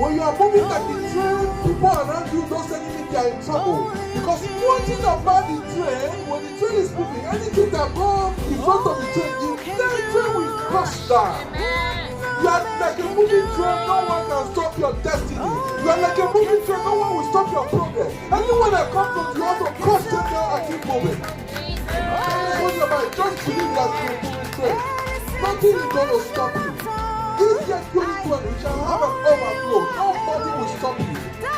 When you are moving like a train, people around you, those enemies, they are in trouble. Because one thing about the train, when the train is moving, anything that goes in front of the train will crash down. You are like a moving train, no one can stop your destiny. You are like a moving train, no one will stop your progress. Anyone that comes to you, also crush them down and keep moving. Just believe that you're a moving train. Nothing is going to stop you. This year 2020, we shall have an overflow. Nobody will stop you.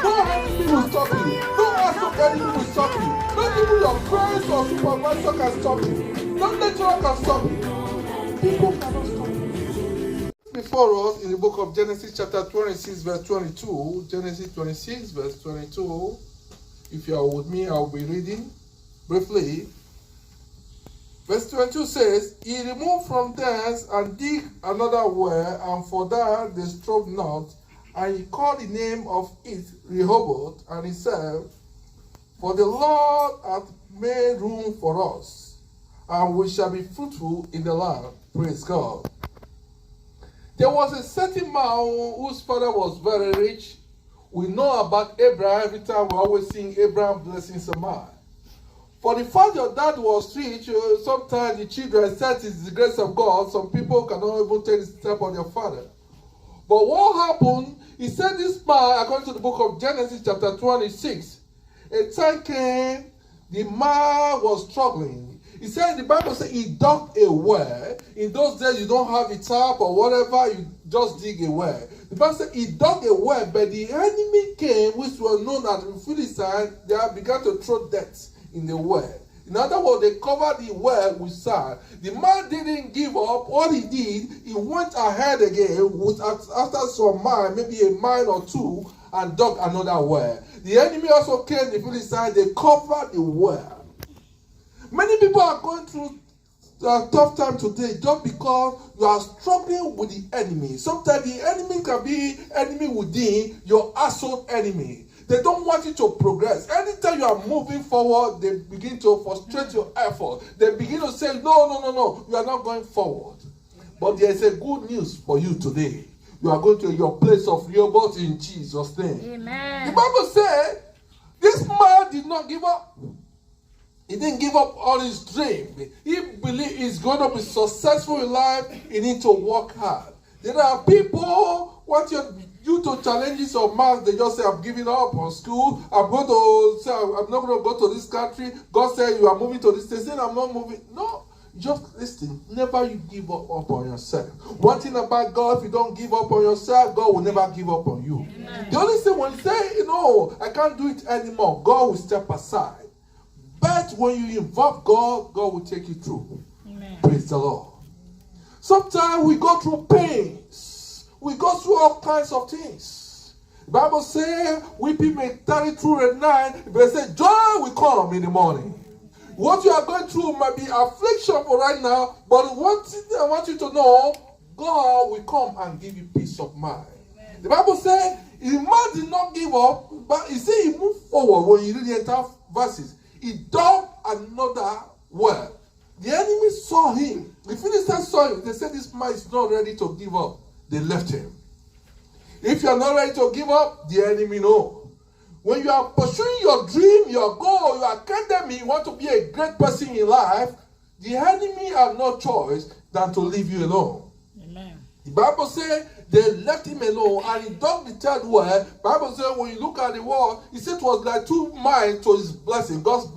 No enemy will stop you. No assault enemy will stop you. Not even your friends or supervisor can stop you. No lecturer can stop you. People cannot stop you. Before us in the book of Genesis chapter 26 verse 22. Genesis 26 verse 22. If you are with me, I will be reading briefly. Verse 22 says, he removed from thence and dig another well, and for that they strove not. And he called the name of it Rehoboth, and he said, for the Lord hath made room for us, and we shall be fruitful in the land. Praise God. There was a certain man whose father was very rich. We know about Abraham. Every time we always sing Abraham blessing some man. For the fact your dad was rich, sometimes the children said it's the grace of God. Some people cannot even take the step on their father. But what happened, he said this man, according to the book of Genesis chapter 26, a time came, the man was struggling. He said, the Bible said he dug a well. In those days, you don't have a tap or whatever, you just dig a well. The Bible said he dug a well, but the enemy came, which were known as the Philistines, they began to throw dirt in the well. In other words, they covered the well with sand. The man didn't give up. What he did, he went ahead again after some mile, maybe a mile or two, and dug another well. The enemy also came, the Philistines, they covered the well. Many people are going through a tough time today just because you are struggling with the enemy. Sometimes the enemy can be enemy within your assault enemy. They don't want you to progress. Anytime you are moving forward, they begin to frustrate your effort. They begin to say, no, you are not going forward. But there is a good news for you today. You are going to your place of Rehoboth in Jesus' name. Amen. The Bible said, this man did not give up. He didn't give up on his dream. He believed he's going to be successful in life. He needs to work hard. There are people want you to challenges of math. They just say, I'm giving up on school. I'm going to say, I'm not going to go to this country. God said, you are moving to this state. I'm not moving. No, just listen. Never you give up on yourself. One thing about God, if you don't give up on yourself, God will never give up on you. Amen. The only thing when you say, I can't do it anymore, God will step aside. But when you involve God, God will take you through. Amen. Praise the Lord. Sometimes we go through pains. We go through all kinds of things. The Bible says, weeping may tarry through the night, but it says, joy will come in the morning. What you are going through might be affliction for right now, but one thing I want you to know, God will come and give you peace of mind. Amen. The Bible says, the man did not give up, but he said he moved forward. When you read the entire verses, he dug another well. The enemy saw him. The Philistines saw him. They said, this man is not ready to give up. They left him. If you are not ready to give up, the enemy knows. When you are pursuing your dream, your goal, your academy, you want to be a great person in life, the enemy has no choice than to leave you alone. Amen. The Bible says they left him alone and he dug the third well. The Bible says when you look at the wall, he said it was like 2 miles to his blessing, God's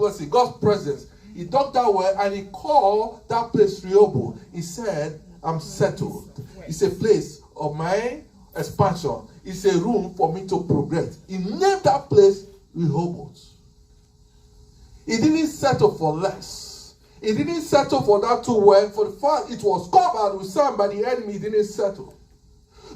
presence. He dug that well and he called that place Rehoboth. He said, I'm settled. It's a place of my expansion. It's a room for me to progress. He named that place Rehoboth. He didn't settle for less. He didn't settle for that too well. For the fact it was covered with sand by the enemy, he didn't settle.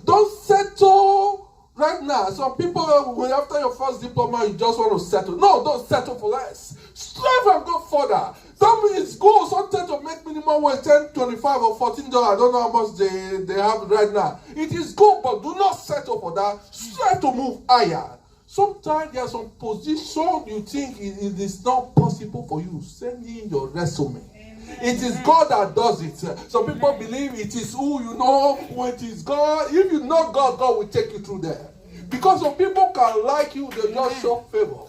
Don't settle right now. Some people, when after your first diploma, you just want to settle. No, don't settle for less. Strive and go further. Some is goal sometimes to make minimum wage $10, $25 or $14. I don't know how much they have right now. It is good, but do not settle for that. Strive to move higher. Sometimes there are some positions you think it is not possible for you. Send in your resume. It is God that does it. Some people believe it is who you know. When it is God, if you know God, God will take you through there. Because some people can like you, they just show favor.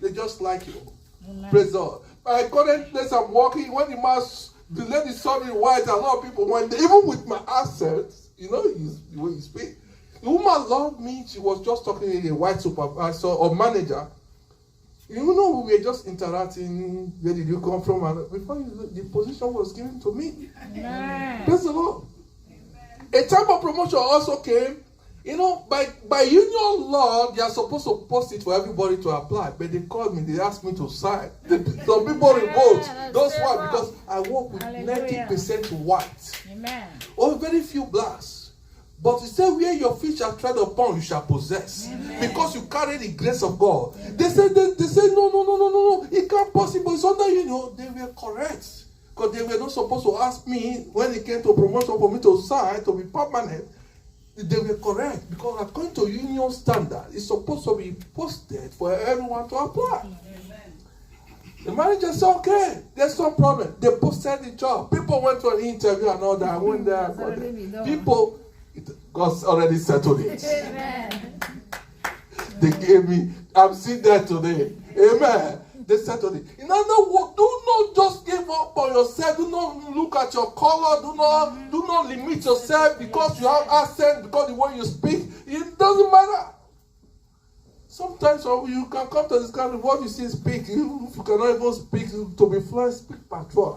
They just like you. Amen. Praise God. My current place I'm working, when the lady saw me white, a lot of people went, even with my accent, the way you speak. The woman loved me. She was just talking to a white supervisor or manager. We were just interacting. Where did you come from? And before the position was given to me. Amen. Praise the Lord. Amen. A time of promotion also came. By union law, they are supposed to post it for everybody to apply. But they called me. They asked me to sign. Some people revolt. Those why? Because I work with 90% white. Amen. Or very few blacks. But he said, where your feet shall tread upon, you shall possess. Amen. Because you carry the grace of God. Amen. They said, no. It can't possible. It's under they were correct. Because they were not supposed to ask me when it came to promotion for me to sign, to be permanent. They were correct. Because according to union standard, it's supposed to be posted for everyone to apply. Amen. The manager said, okay, there's no problem. They posted the job. People went to an interview and all that. I went there. People... God's already settled it. Amen. They gave me, I'm sitting there today. Amen. They settled it. In other words, do not just give up on yourself. Do not look at your color. Do not limit yourself because you have accent, because the way you speak. It doesn't matter. Sometimes you can come to this kind of what you see speak. If you cannot even speak to be fluent, speak patois.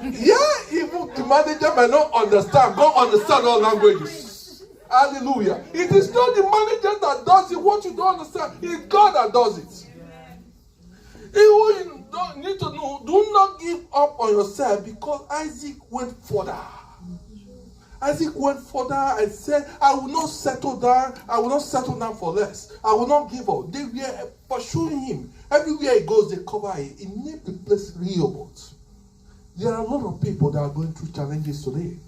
Yeah, even the manager may not understand. God understand all languages. Hallelujah. It is not the manager that does it. What you don't understand, it's God that does it. You don't need to know, do not give up on yourself, because Isaac went further. Isaac went further and said, I will not settle down. I will not settle down for less. I will not give up. They were pursuing him. Everywhere he goes, they cover it. He named the place Rehoboth. There are a lot of people that are going through challenges today.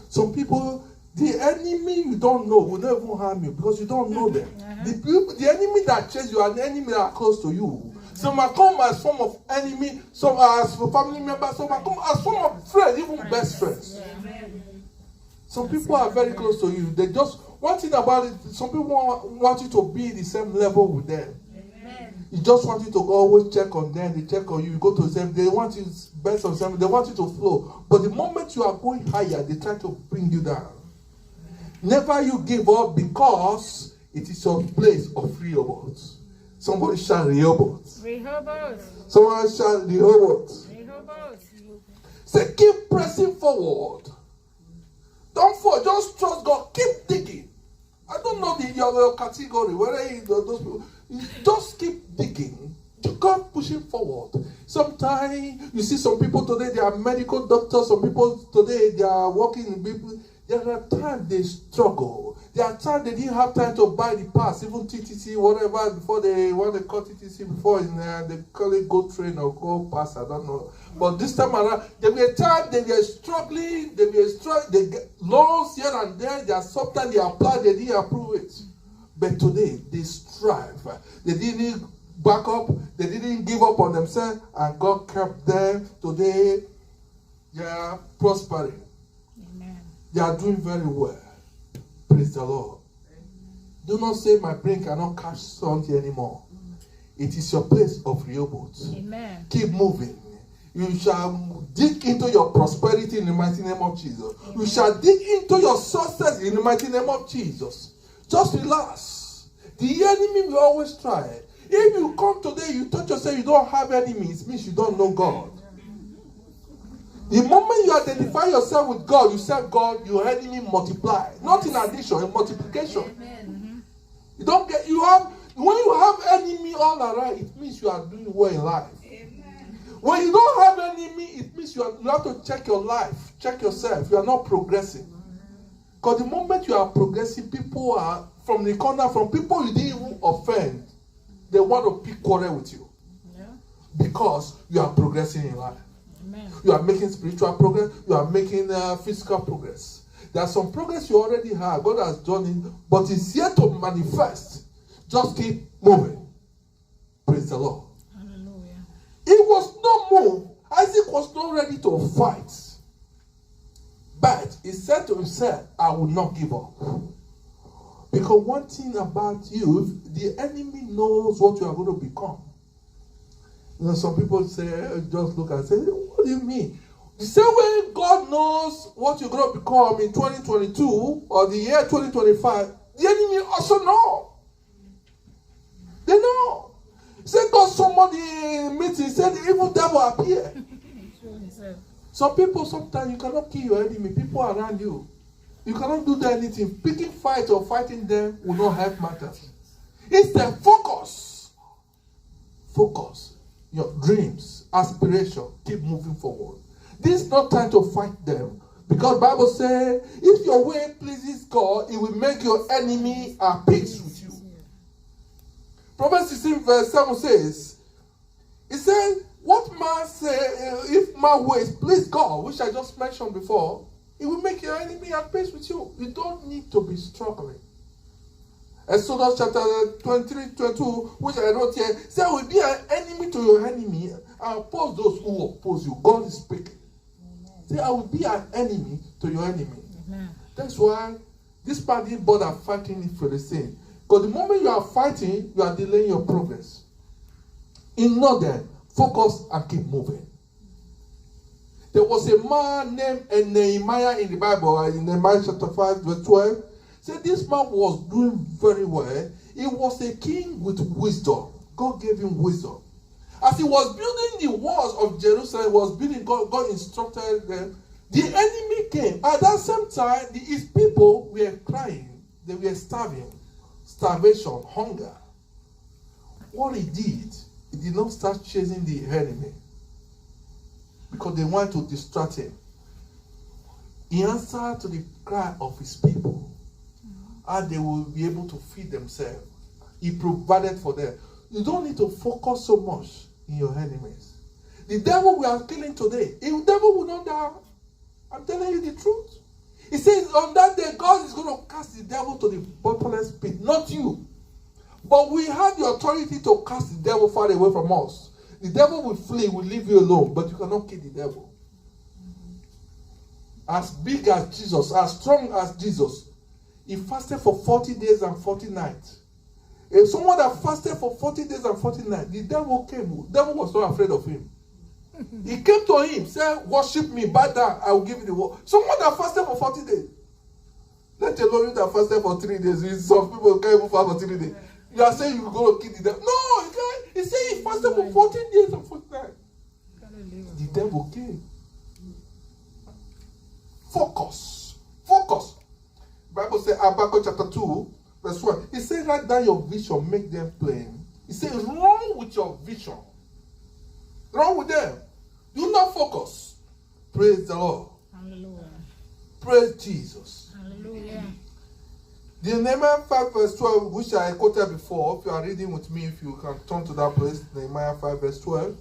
Some people, the enemy you don't know will not even harm you because you don't know them. The enemy that chases you are the enemy that are close to you. Some might come as form of enemy, some as family members, some might come as form of friends, even best friends. Some people are very close to you. They just, one thing about it, some people want you to be the same level with them. You just want you to always check on them, they check on you, you go to them, they want you best on them, they want you to flow. But the moment you are going higher, they try to bring you down. Never you give up, because it is your place of Rehoboth. Somebody shout Rehoboth. Rehoboth. Someone shout Rehoboth. Rehoboth. Say, keep pressing forward. Don't fall, just trust God, keep digging. I don't know your category, whether those people. Just keep digging. God pushing forward. Sometimes you see some people today, they are medical doctors. Some people today, they are working in people. There are times they struggle. There are times they didn't have time to buy the pass, even TTC, whatever, before they want to call TTC before they call it go train or go pass. I don't know. But this time around, there were times they were struggling. They get loans here and there. There are sometimes they apply, they didn't approve it. But today, they strive. They didn't back up. They didn't give up on themselves. And God kept them. Today, they are prospering. Amen. They are doing very well. Praise the Lord. Amen. Do not say, my brain cannot catch something anymore. It is your place of Rehoboth. Amen. Keep moving. You shall dig into your prosperity in the mighty name of Jesus. Amen. You shall dig into your success in the mighty name of Jesus. Just relax. The enemy will always try. If you come today, you touch yourself, you don't have enemies, it means you don't know God. The moment you identify yourself with God, you say, God, your enemy multiply. Not in addition, in multiplication. Amen. You don't get, when you have enemy all around, it means you are doing well in life. Amen. When you don't have enemy, it means you have to check your life, check yourself. You are not progressing. Because the moment you are progressing, people are from the corner, from people you didn't even offend, they want to pick quarrel with you. Yeah. Because you are progressing in life. Amen. You are making spiritual progress, you are making physical progress. There's some progress you already have, God has done it, but it's yet to manifest. Just keep moving. Praise the Lord. Hallelujah. It was no move. Isaac was not ready to fight. But he said to himself, I will not give up. Because one thing about you, if the enemy knows what you are going to become. You know, some people say, just look and say, what do you mean? The same way God knows what you're going to become in 2022 or the year 2025, the enemy also know. They know. Say God, somebody in a meeting said the evil devil appear. Some people, sometimes you cannot kill your enemy, people around you. You cannot do anything. Picking fight or fighting them will not help matters. Instead, focus. Focus. Your dreams, aspiration, keep moving forward. This is not time to fight them. Because Bible says, if your way pleases God, it will make your enemy at peace with you. Proverbs 16 verse 7 says, it says, what man say, if my ways please God, which I just mentioned before, it will make your enemy at peace with you. You don't need to be struggling. Exodus chapter 23, 22, which I wrote here, say, will be an enemy to your enemy and oppose those who oppose you. God is speaking. Say, I will be an enemy to your enemy. Amen. That's why this part didn't bother fighting the Philistine. Because the moment you are fighting, you are delaying your progress. Ignore them. Focus and keep moving. There was a man named Nehemiah in the Bible, in Nehemiah chapter 5, verse 12. Say this man was doing very well. He was a king with wisdom. God gave him wisdom. As he was building the walls of Jerusalem, was building, God instructed them. The enemy came. At that same time, his people were crying. They were starving. Starvation, hunger. What he did not start chasing the enemy. Because they wanted to distract him. He answered to the cry of his people. And they will be able to feed themselves. He provided for them. You don't need to focus so much in your enemies. The devil we are killing today, the devil will not die. I'm telling you the truth. He says on that day, God is going to cast the devil to the bottomless pit, not you. But we have the authority to cast the devil far away from us. The devil will flee, will leave you alone, but you cannot kill the devil. As big as Jesus, as strong as Jesus, he fasted for 40 days and 40 nights. If someone that fasted for 40 days and 40 nights, the devil came. The devil was not afraid of him. He came to him, said, worship me, bow down, I will give you the word. Someone that fasted for 40 days. Let alone you that fasted for 3 days. Some people can't even fast for 3 days. You are saying you're going to kill the devil. No, you can't. He said he fasted for 14 days and 40 nights. The devil came. Focus. Focus. The Bible says, Habakkuk chapter 2, verse 1. He said, write down your vision, make them plain. He said, run with your vision. Run with them. Do not focus. Praise the Lord. Hallelujah. Praise Jesus. Hallelujah. The Nehemiah 5 verse 12, which I quoted before, if you are reading with me, if you can turn to that place, Nehemiah 5 verse 12.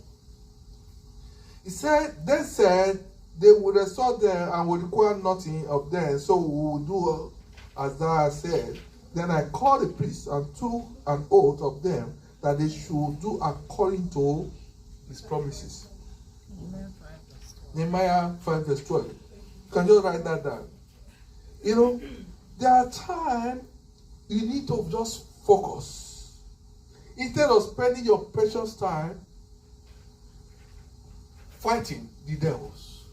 He said, they said, they would restore them and would require nothing of them, so we will do as thou hast said. Then I called the priests and took an oath of them that they should do according to his promises. Nehemiah 5 verse 12. You can just write that down. You know, there are times you need to just focus. Instead of spending your precious time fighting the devils.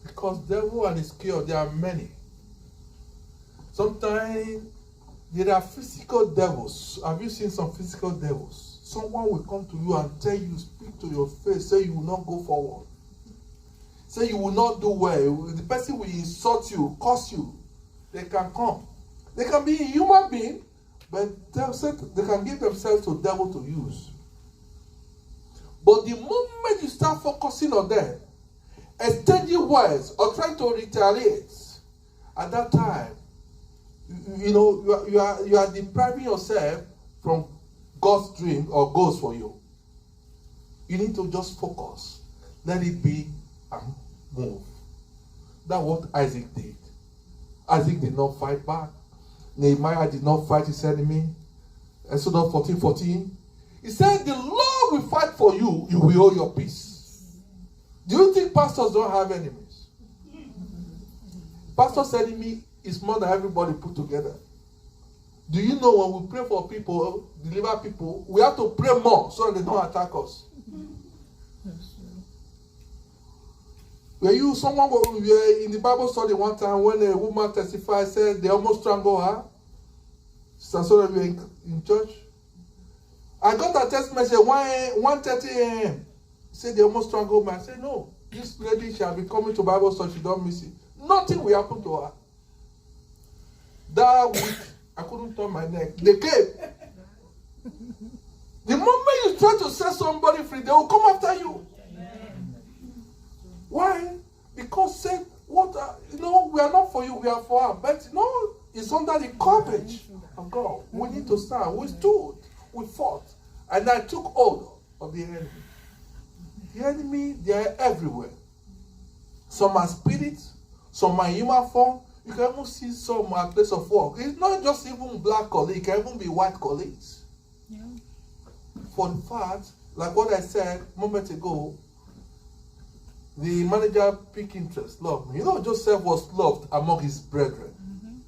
Because devil and his cure, there are many. Sometimes there are physical devils. Have you seen some physical devils? Someone will come to you and tell you, speak to your face, say you will not go forward. Say you will not do well. The person will insult you, curse you. They can come. They can be a human being, but they can give themselves to the devil to use. But the moment you start focusing on them, exchanging words or trying to retaliate, at that time, you are depriving yourself from God's dream or goals for you. You need to just focus. Let it be and move. That's what Isaac did. Isaac did not fight back. Nehemiah did not fight his enemy. Exodus 14:14. He said, the Lord will fight for you. You will hold your peace. Do you think pastors don't have enemies? Pastor's enemy is more than everybody put together. Do you know when we pray for people, deliver people, we have to pray more so that they don't attack us? Were you someone who were in the Bible study one time when a woman testified, said they almost strangled her? So that we were in church. I got a text message 1:30 a.m. Said they almost strangled me. I said, no, this lady shall be coming to Bible study, she don't miss it. Nothing will happen to her. That week, I couldn't turn my neck. They came. The moment you try to set somebody free, they will come after you. Why? Because say what we are not for you, we are for her. But it's under the coverage of God. We need to stand. We stood, we fought, and I took hold of the enemy. The enemy, they are everywhere. Some are spirits, some are human form. You can even see some at place of work. It's not just even black colleagues, it can even be white colleagues. Yeah. For the fact, like what I said a moment ago, the manager picked interest, loved me. Joseph was loved among his brethren. Mm-hmm.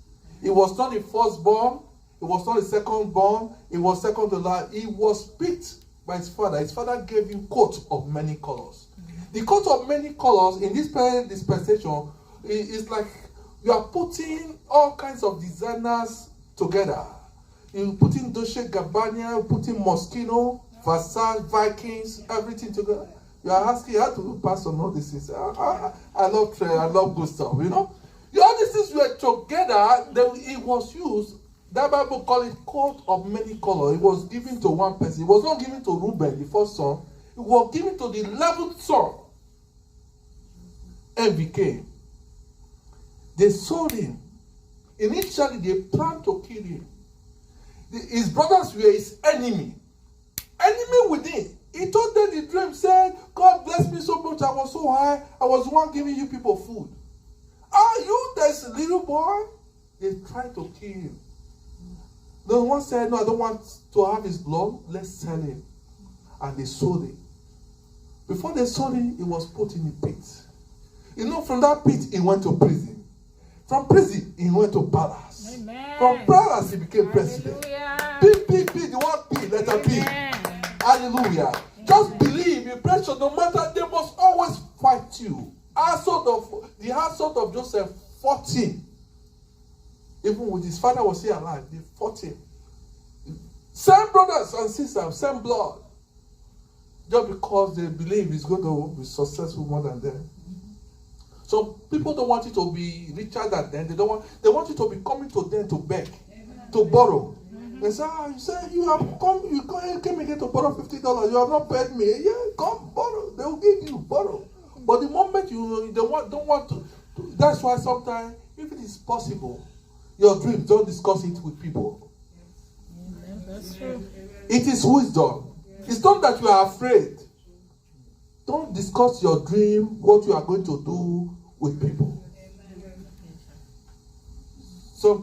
He was not the firstborn, he was not the secondborn, he was second to last. He was picked by his father. His father gave him coat of many colors. Mm-hmm. The coat of many colors in this dispensation is like you are putting all kinds of designers together. You're putting Dolce & Gabbana, you're putting Moschino, Versace, Vikings, everything together. You are asking how to pass on all these things. I love trade, I love good stuff, All these things were together, then it was used. That Bible called it coat of many colors. It was given to one person. It was not given to Reuben, the first son. It was given to the 11th son. Envy came. They sold him. Initially, they planned to kill him. His brothers were his enemy. Enemy within. He told them the dream, said, God bless me so much, I was so high, I was the one giving you people food. Are you this little boy? They tried to kill him. The one said, no, I don't want to have his blood, let's sell him. And they sold him. Before they sold him, he was put in a pit. From that pit, he went to prison. From prison, he went to palace. Amen. From palace, he became president. P, the word P, letter P. Hallelujah. Just believe in pressure, no matter, they must always fight you. The household of Joseph fought him. Even with his father was still alive, they fought him. Same brothers and sisters, same blood. Just because they believe he's going to be successful more than them. So people don't want you to be richer than them. They want you to be coming to them to beg, to borrow. They say, you say you came again to borrow $50. You have not paid me. Yeah, come borrow. They will give you borrow. But the moment you don't want to, that's why sometimes, if it is possible, your dreams, don't discuss it with people. That's true. It is wisdom. It's not that you are afraid. Don't discuss your dream, what you are going to do with people. So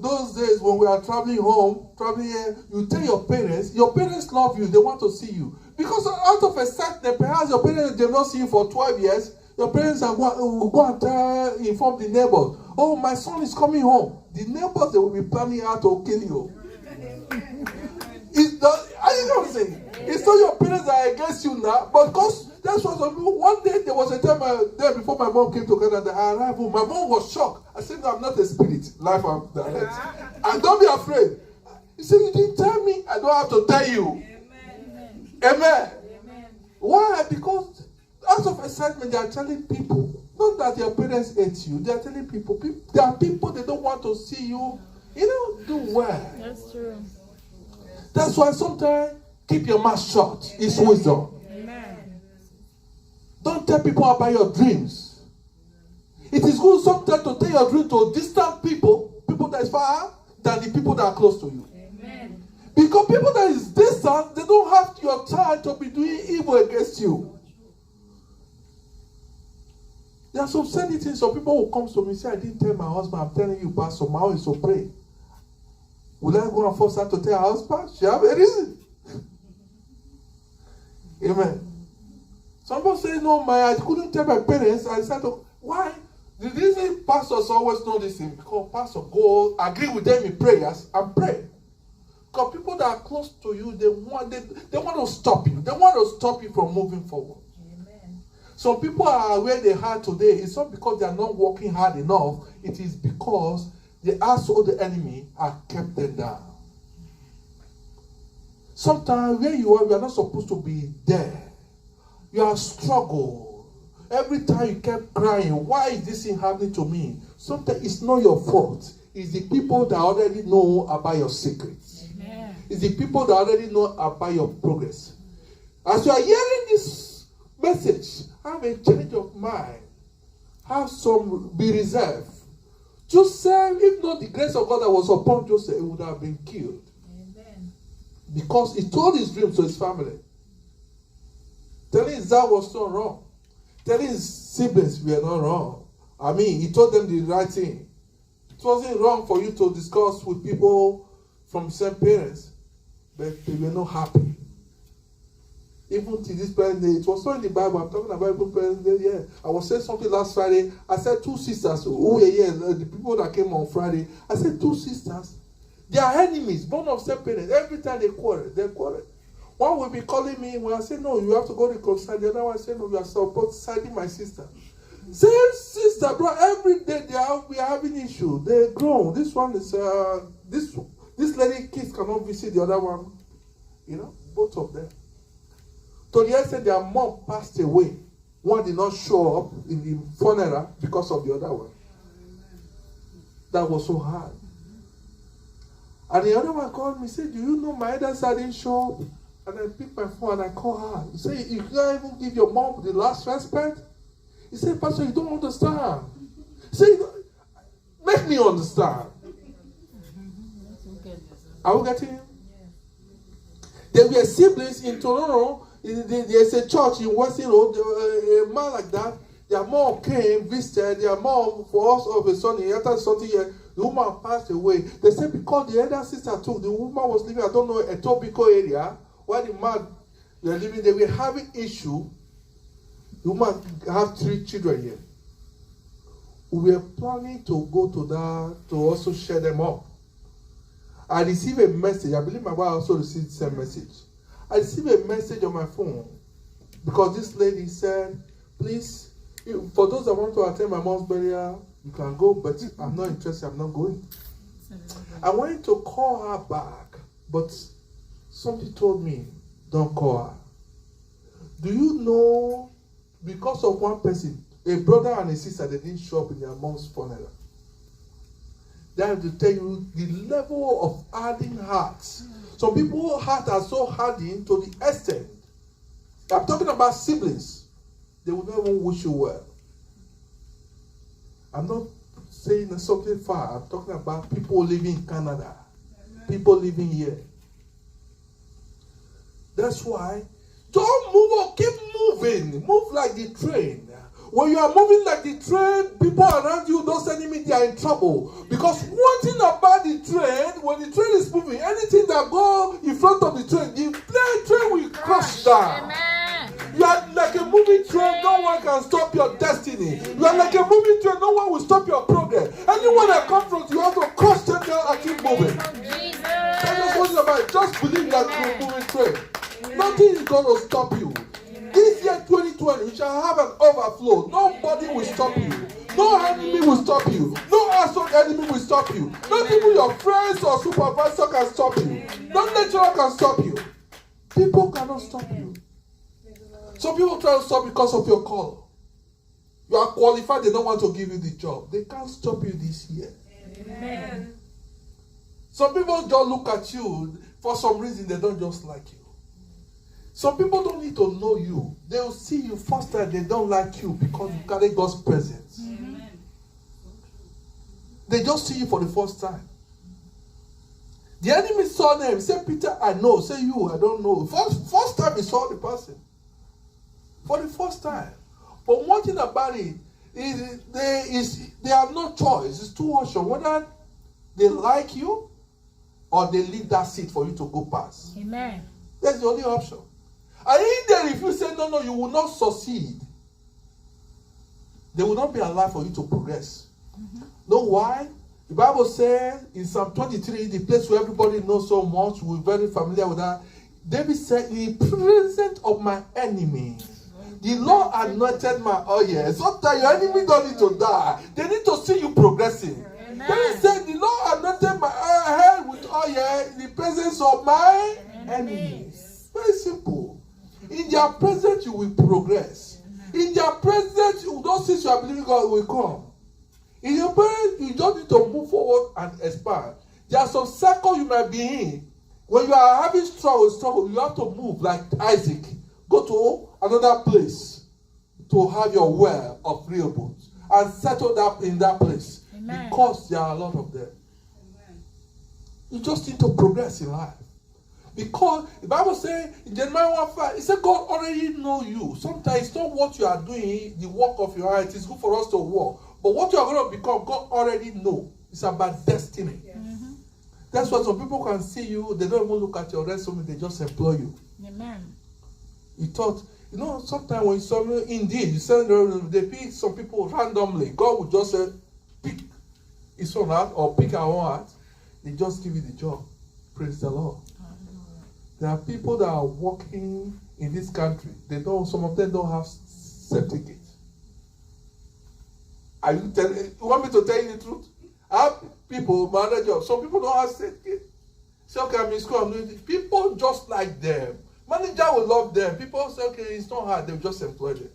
those days when we are traveling here, you tell your parents love you, they want to see you. Because out of excitement, perhaps your parents, they not see you for 12 years, your parents will go and inform the neighbors, oh, my son is coming home. The neighbors, they will be planning how to kill you. Are you know what I'm saying? It's not your parents that are against you now, but because that's what some people. One day there was a time there before my mom came to Canada. I arrived home. My mom was shocked. I said, no, I'm not a spirit. Life and direct. And don't be afraid. He said, you didn't tell me. I don't have to tell you. Amen. Amen. Amen. Why? Because out of excitement, they are telling people. Not that your parents hate you. They are telling people. There are people they don't want to see you. Do well. That's true. That's why sometimes keep your mouth shut. It's wisdom. Amen. Don't tell people about your dreams. It is good sometimes to tell your dream to distant people that is far, than the people that are close to you. Amen. Because people that is distant, they don't have your time to be doing evil against you. There are some silly things. Some people will come to me and say, I didn't tell my husband. I'm telling you, Pastor, my wife is so pray. Will I go and force her to tell her husband? She have a reason. Amen. Some people say, no, I couldn't tell my parents. I said, why? The reason pastors always know this thing because pastors go agree with them in prayers and pray. Because people that are close to you, they want to stop you. They want to stop you from moving forward. Amen. Some people are where they are today. It's not because they are not working hard enough. It is because the asshole, the enemy, have kept them down. Sometimes where you are not supposed to be there. You are struggle. Every time you kept crying, why is this thing happening to me? Sometimes it's not your fault. It's the people that already know about your secrets. Amen. It's the people that already know about your progress. As you are hearing this message, have a change of mind. Be reserved. Joseph, if not the grace of God that was upon Joseph, he would have been killed. Amen. Because he told his dreams to his family. Telling his dad was not wrong. Telling his siblings were not wrong. I mean, he told them the right thing. It wasn't wrong for you to discuss with people from the same parents, but they were not happy. Even to this present day, it was not in the Bible. I'm talking about even present day. Yeah, I was saying something last Friday. I said 2 sisters who were here, the people that came on Friday. I said 2 sisters. They are enemies, born of same parents. Every time they quarrel, they quarrel. One will be calling me when I say, no, you have to go reconcile. The other one say, no, you are supposed to side my sister. Same sister, bro. Every day we are having issue. They grown. This one is this lady kids cannot visit the other one. You know, both of them. To the extent their mom passed away. One did not show up in the funeral because of the other one. That was so hard. And the other one called me and said, do you know my other side didn't show up? And I picked my phone and I called her. He said, you can't even give your mom the last respect? He said, Pastor, you don't understand. He said, make me understand. Are we getting him? There were siblings in Toronto. There's a church in Western Road. A man like that, their mom came, visited. Their mom, for us of a son, he entered something here. The woman passed away. They said because the elder sister took, the woman was living, I don't know, a Etobicoke area, where the man they were living, they were having issue. The woman have 3 children here. We were planning to go to that to also share them up. I received a message. I believe my wife also received the same message. I received a message on my phone because this lady said, please, for those that want to attend my mom's burial, you can go, but I'm not interested. I'm not going. I wanted to call her back, but somebody told me, don't call her. Do you know, because of one person, a brother and a sister, they didn't show up in their mom's funeral. They have to tell you the level of hardened hearts. Some people's hearts are so hardened to the extent. I'm talking about siblings. They will never wish you well. I'm not saying something far. I'm talking about people living in Canada. People living here. That's why, don't move on. Keep moving. Move like the train. When you are moving like the train, people around you, those enemies, they are in trouble. Because one thing about the train, when the train is moving, anything that go in front of the train will crash down. Amen. You are like a moving train, no one can stop your destiny. You are like a moving train, no one will stop your progress. Anyone that comes from you have to cross them down and keep moving. That's just what about. Just believe that you're a moving train. Nothing is going to stop you. This year 2020, you shall have an overflow. Nobody will stop you. No enemy will stop you. No assault enemy will stop you. Not even your friends or supervisor can stop you. No lecturer can stop you. People cannot stop you. Some people try to stop because of your call. You are qualified, they don't want to give you the job. They can't stop you this year. Amen. Some people just look at you. For some reason, they don't just like you. Some people don't need to know you. They will see you first time. They don't like you because you carry God's presence. Amen. They just see you for the first time. The enemy saw them. Say, Peter, I know. Say, you, I don't know. First time he saw the person. For the first time. But one thing about it is they have no choice. It's two options. Whether they like you or they leave that seat for you to go past. Amen. That's the only option. And if they refuse, say, no, you will not succeed. They will not be alive for you to progress. Know why? The Bible says in Psalm 23, the place where everybody knows so much, we're very familiar with that. David said, in the presence of my enemies, the Lord anointed my oil. Sometimes your enemy don't need to die. They need to see you progressing. Amen. David said, the Lord anointed my head with oil in the presence of my enemies. Very simple. In their presence, you will progress. In their presence, those things you are believing God will come. In your presence, you don't need to move forward and expand. There are some circle you might be in. When you are having struggle, you have to move like Isaac. Go to another place to have your well of real bones and settle that in that place. Amen. Because there are a lot of them. Amen. You just need to progress in life. Because the Bible says in Jeremiah 1:5, it said God already know you. Sometimes it's not what you are doing, the work of your heart. It's good for us to work. But what you are going to become, God already know. It's about destiny. Yes. That's why some people can see you, they don't even look at your resume, they just employ you. Amen. You thought, sometimes when you saw indeed, you send they pick some people randomly. God will just say, pick his own heart or pick our own heart. They just give you the job. Praise the Lord. There are people that are working in this country. Some of them don't have certificate. You want me to tell you the truth? I have people, my other job. Some people don't have certificate. Say, okay, I'm in school, I'm doing this. People just like them. Manager will love them. People say, okay, it's not hard. They'll just employ them.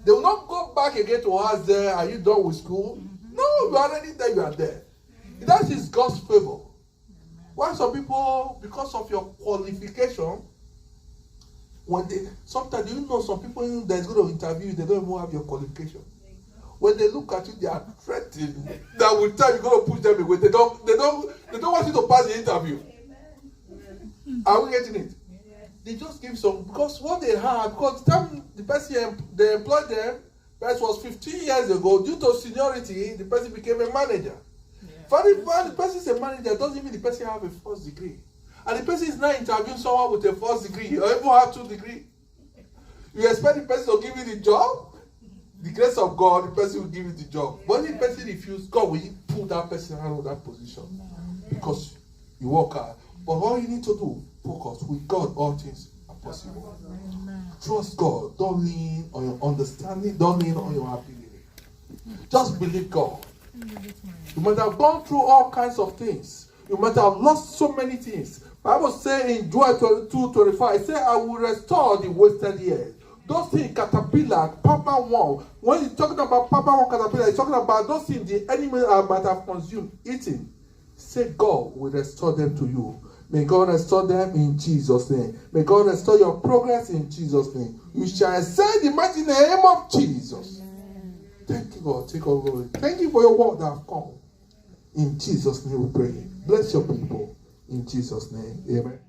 They will not go back again to ask them, are you done with school? No, you are already there, you are there. That is God's favor. Why some people, because of your qualification, sometimes some people that's going to interview you, they don't even have your qualification. When they look at you, they are threatened. That will tell you're going to push them away. They don't want you to pass the interview. Amen. Are we getting it? They just give some, because what they have, because the person they employed them, that was 15 years ago, due to seniority, the person became a manager. The person is a manager, doesn't mean the person have a first degree. And the person is not interviewing someone with a first degree, or even have 2 degrees. You expect the person to give you the job? The grace of God, the person will give you the job. But if the person refuses, God will put that person out of that position. Because you work hard. But all you need to do, focus. With God, all things are possible. Trust God. Don't lean on your understanding. Don't lean on your ability. Just believe God. You might have gone through all kinds of things. You might have lost so many things. Bible says in Joel 22:25, it says, I will restore the wasted years. Those things, caterpillar, Papa one. When he's talking about Papa one caterpillar, he's talking about those things the enemy might have consumed, eating. Say God will restore them to you. May God restore them in Jesus' name. May God restore your progress in Jesus' name. You shall say the mighty name of Jesus. Amen. Thank you, God. Take all glory. Thank you for your word that have come. In Jesus' name we pray. Bless your people. In Jesus' name. Amen.